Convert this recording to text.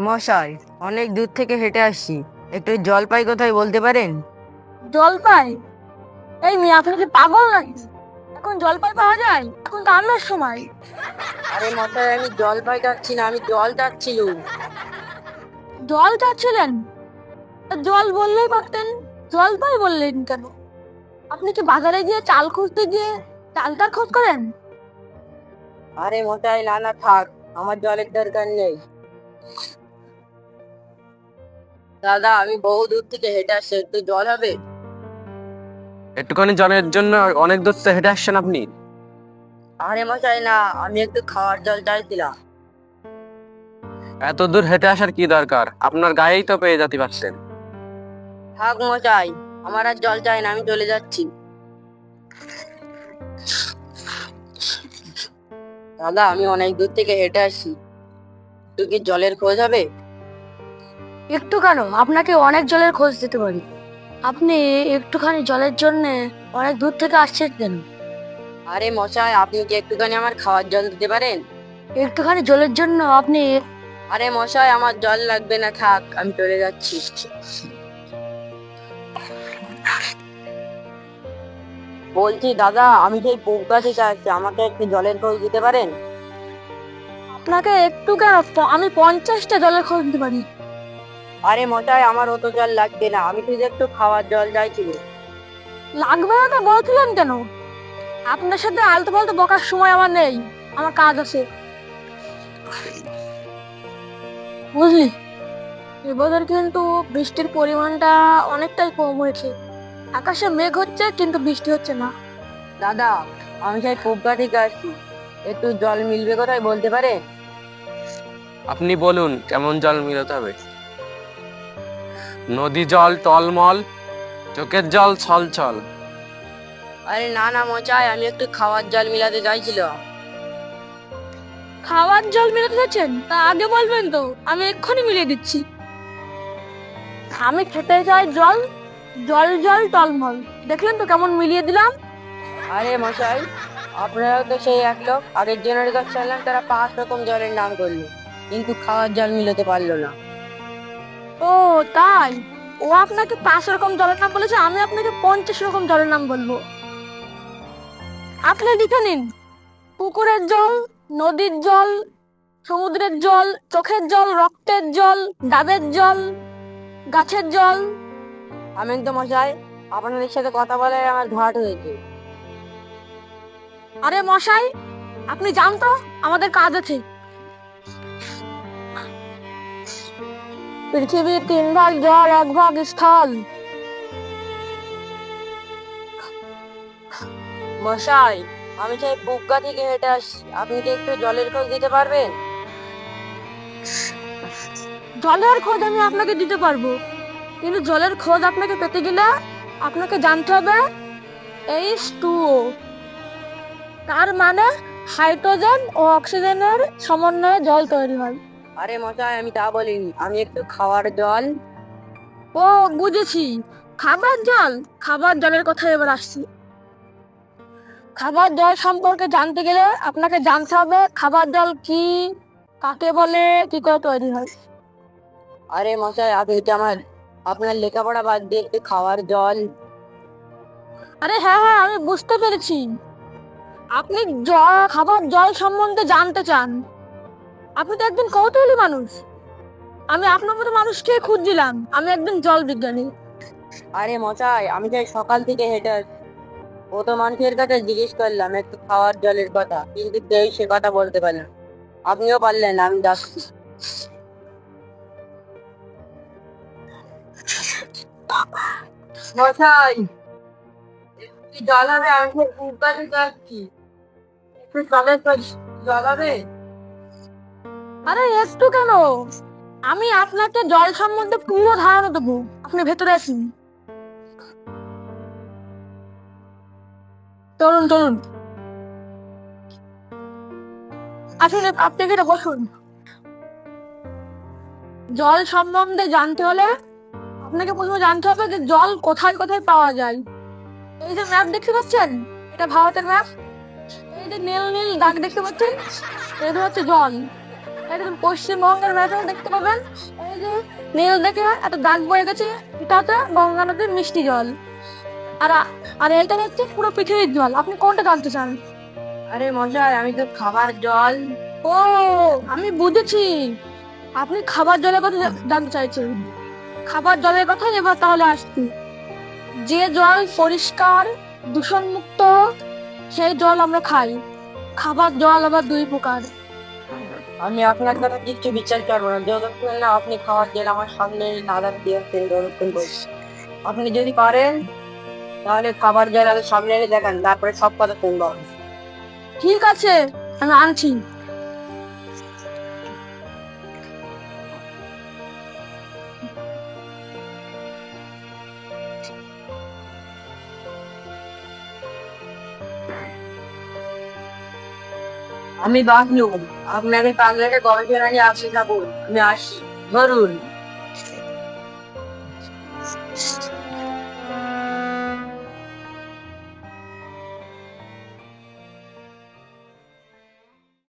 মশাই, অনেক দূর থেকে হেঁটে আসছি, একটু জলপাই কোথায় বলতে পারেন? জলপাই? এই মেয়ে, আপনি কি পাগল নাকি? এখন জলপাই পাওয়া যায়? এখন তো আমের সময়। আরে মশাই, আমি জলপাই চাচ্ছি না, আমি জল চাচ্ছিলুম। জল চাচ্ছিলেন? তা জল বললেই পারতেন, জলপাই বললেন কেন? আপনি কি বাজারে গিয়ে চাল খুঁজতে গিয়ে চালটার খোঁজ করেন? আরে মশাই, না না, থাক, আমার জলের দরকার নেই। দাদা, আমি বহু দূর থেকে হেঁটে আসছি, একটু জল হবে? একটুখানি জলের জন্য অনেক দূর তো হেঁটে আসছেন আপনি? আরে মশাই না, আমি একটু খাওয়ার জল চাইছিলাম। এত দূর হেঁটে আসার কি দরকার? আপনার গায়েই তো পেয়ে যেতে পারছেন। থাক মশাই, আমার আর জল চাই না, আমি চলে যাচ্ছি। দাদা, আমি অনেক দূর থেকে হেঁটে আসছি, একটু কি জলের খোঁজ হবে? একটু কেন, আপনাকে অনেক জলের খোঁজ দিতে পারি। আপনি একটুখানি জলের জন্য অনেক দূর থেকে আসছেন কেন? আরে মশাই, আপনি কি একটুখানি আমার খাওয়ার জল দিতে পারেন? একটুখানি জলের জন্য আপনি... আরে মশাই, আমার জল লাগবে না, থাক, আমি চলে যাচ্ছি। বলছি দাদা, আমি সেই পৌকা থেকে আসছি, আমাকে একটু জলের খোঁজ দিতে পারেন? আপনাকে একটু কেন, আমি 50টা জলের খোঁজ দিতে পারি। আরে মশাই, আমার অত জল লাগবে না, আমি শুধু একটু খাওয়ার জল চাইছিল। লাগবে না তো বলছিলেন কেন? আপনার সাথে আলতু ফালতু বকার সময় আমার নেই, আমার কাজ আছে। বুঝলি, এবার কিন্তু বৃষ্টির পরিমাণটা অনেকটাই কম হয়েছে। আকাশে মেঘ হচ্ছে কিন্তু বৃষ্টি হচ্ছে না। দাদা, আমি সেই পৌকা থেকে আসছি, একটু জল মিলবে কোথায় বলতে পারে? আপনি বলুন কেমন জল মিলাতে হবে? নদী জল টলমল, চোখের জল ছলছল। আরে না না মশাই, আমি একটু খাওয়ার জল মিলাতে চাইছিল। খাওয়ার জল মেলাতে যাচ্ছেন? তা আগে বলবেন তো, আমি এক্ষুনি মিলিয়ে দিচ্ছি। আমি খেতে চাই জল, জল জল টলমল। দেখলেন তো কেমন মিলিয়ে দিলাম। আরে মশাই, আপনারা তো সেই এক লোক, আগের জনের কাছে চাইলাম, তারা 5 রকম জলের নাম করলো, কিন্তু খাওয়ার জল মিলাতে পারলো না। ও তাই? ও আপনাকে 5 রকম জলের নাম বলেছে, আমি আপনাকে 50 রকম জলের নাম বলবো। আপনি লিখে নিন: পুকুরের জল, নদীর জল, সমুদ্রের জল, চোখের জল, রক্তের জল, ডাবের জল, গাছের জল। থামেন তো মশাই, আপনাদের সাথে কথা বলে আমার ঘাট হয়েছে। আরে মশাই, আপনি যান তো, আমাদের কাজ আছে। পৃথিবীর 3 ভাগ জল, 1 ভাগ স্থল। মশাই, আমি সেই বুগা থেকে হেঁটে আসছি, আপনি কি একটু জলের খোঁজ দিতে পারবেন? জলের খোঁজ আমি আপনাকে দিতে পারবো, কিন্তু জলের খোঁজ আপনাকে পেতে গেলে আপনাকে জানতে হবে H2O। তার মানে হাইড্রোজেন ও অক্সিজেনের সমন্বয়ে জল তৈরি হয়। আরে মশাই, আমি তা বলিনি, আমি একটু খাওয়ার জল। ও বুঝেছি, খাবার জল। খাবার জলের কথা এবার আসছি। খাবার জল সম্পর্কে জানতে গেলে আপনাকে জানতে হবে খাবার জল কি, কাকে বলে, কি করে তৈরি হয়। আরে মশাই, আপনি তো আপনার লেখাপড়া বাদ দিয়ে একটু খাওয়ার জল। আরে হ্যাঁ হ্যাঁ, আমি বুঝতে পেরেছি। আপনি খাবার জল সম্বন্ধে জানতে চান। আপনি তো একজন কৌতূহলী মানুষ। আমি আপনার মতো মানুষকে খুঁজছিলাম, আমি একজন জল বিজ্ঞানী। আরে মশাই, আমি সেই সকাল থেকে হেঁটে আসছি, কত মানুষের কাছে জিজ্ঞেস করলাম একটু খাওয়ার জলের কথা, কিন্তু কেউ সে কথা বলতে পারলেন না। আপনিও পারলেন না, আমি যাচ্ছি। মশাই, একটু জল হবে? আমি সেই বুগা থেকে আসছি, একটু জল হবে? আরে একটু কেন, আমি আপনাকে জল সম্বন্ধে পুরো ধারণা দেবো। আপনি ভেতরে আসুন। চলুন চলুন, আসুন, আপনি এখানে বসুন। জল সম্বন্ধে জানতে হলে আপনাকে প্রথমে জানতে হবে যে জল কোথায় কোথায় পাওয়া যায়। এই যে ম্যাপ দেখতে পাচ্ছেন, এটা ভারতের ম্যাপ। এই যে নীল নীল দাগ দেখতে পাচ্ছেন, এটা হচ্ছে জল। একদম পশ্চিমবঙ্গের ম্যাপে দেখতে পাবেন, এই যে নীল দেখে একটা দাগ বয়ে গেছে, এটাতে গঙ্গা নদীর মিষ্টি জল। আর আর এটা হচ্ছে পুরো পৃথিবীর জল। আপনি কোনটা জানতে চান? আরে মশাই, আমি তো খাবার জল। ও, আমি বুঝেছি, আপনি খাবার জলের কথা জানতে চাইছেন। খাবার জলের কথা এবার তাহলে আসছি। যে জল পরিষ্কার, দূষণমুক্ত, সেই জল আমরা খাই। খাবার জল আবার দুই প্রকার। আমি আপনার কথা কিচ্ছু বিচার করবো না যতক্ষণ না আপনি খাবার জল আমার সামনে নাদার দিয়েছেন, ততক্ষণ বলছি। আপনি যদি পারেন তাহলে খাবার জল আগে সামনে এনে দেখান, তারপরে সব কথা শুনবো। ঠিক আছে, আমি আনছি। আমি বাবলু, আপনাকে পাগলাটে গবেষণা নিয়ে আসি থাকুন, আমি আসি, ধরুন।